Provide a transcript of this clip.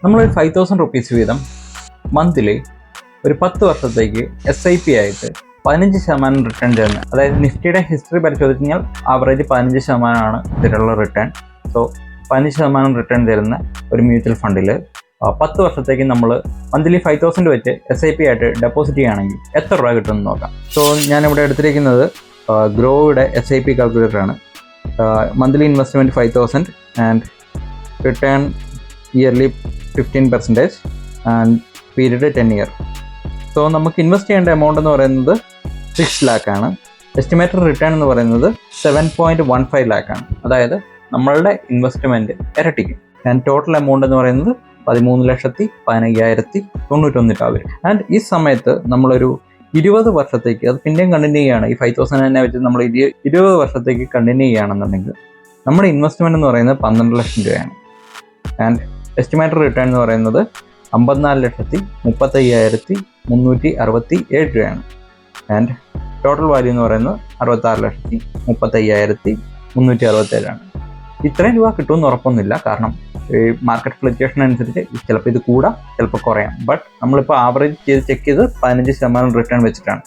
നമ്മളൊരു 5,000 റുപ്പീസ് വീതം മന്ത്ലി ഒരു 10 വർഷത്തേക്ക് SIP ആയിട്ട് 15% റിട്ടേൺ തരുന്ന, അതായത് നിഫ്റ്റിയുടെ ഹിസ്റ്ററി പരിശോധിച്ച് കഴിഞ്ഞാൽ ആവറേജ് 15%ആണ് ഇതിലുള്ള റിട്ടേൺ. സോ 15% റിട്ടേൺ തരുന്ന ഒരു മ്യൂച്വൽ ഫണ്ടിൽ 10 വർഷത്തേക്ക് നമ്മൾ മന്ത്ലി 5,000 വെച്ച് SIP ആയിട്ട് ഡെപ്പോസിറ്റ് ചെയ്യുകയാണെങ്കിൽ എത്ര രൂപ കിട്ടുമെന്ന് നോക്കാം. സോ ഞാനിവിടെ എടുത്തിരിക്കുന്നത് ഗ്രോയുടെ SIP കാൽക്കുലേറ്ററാണ്. Monthly investment 5,000 and return yearly 15% and period 10 year. So നമുക്ക് ഇൻവെസ്റ്റ് ചെയ്യേണ്ട എമൗണ്ട് എന്ന് പറയുന്നത് 6 lakh ആണ്. എസ്റ്റിമേറ്റഡ് റിട്ടേൺ എന്ന് പറയുന്നത് 7.15 lakh ആണ്. അതായത് നമ്മളുടെ ഇൻവെസ്റ്റ്മെൻറ്റ് ഇരട്ടിക്കും. ആൻഡ് ടോട്ടൽ എമൗണ്ട് എന്ന് പറയുന്നത് 13,15,091 രൂപ വരും. ആൻഡ് ഈ സമയത്ത് നമ്മളൊരു 20 വർഷത്തേക്ക് അത് പിന്നെയും കണ്ടിന്യൂ ചെയ്യുകയാണ്. ഈ 5,000 തന്നെ വെച്ച് നമ്മൾ 20 വർഷത്തേക്ക് കണ്ടിന്യൂ ചെയ്യുകയാണെന്നുണ്ടെങ്കിൽ നമ്മുടെ ഇൻവെസ്റ്റ്മെൻറ്റ് എന്ന് പറയുന്നത് 12 ലക്ഷം രൂപയാണ്. ആൻഡ് എസ്റ്റിമേറ്റഡ് റിട്ടേൺ എന്ന് പറയുന്നത് 54,35,367 രൂപയാണ്. ആൻഡ് ടോട്ടൽ വാല്യൂ എന്ന് പറയുന്നത് 66,35,367 ആണ്. ഇത്രയും രൂപ കിട്ടുമെന്ന് ഉറപ്പൊന്നുമില്ല, കാരണം ഈ മാർക്കറ്റ് ഫ്ലക്ച്വേഷൻ അനുസരിച്ച് ചിലപ്പോൾ ഇത് കൂടാം, ചിലപ്പോൾ കുറയാം. ബട്ട് നമ്മളിപ്പോൾ ആവറേജ് ചെയ്ത് ചെക്ക് ചെയ്ത് 15% റിട്ടേൺ വെച്ചിട്ടാണ്.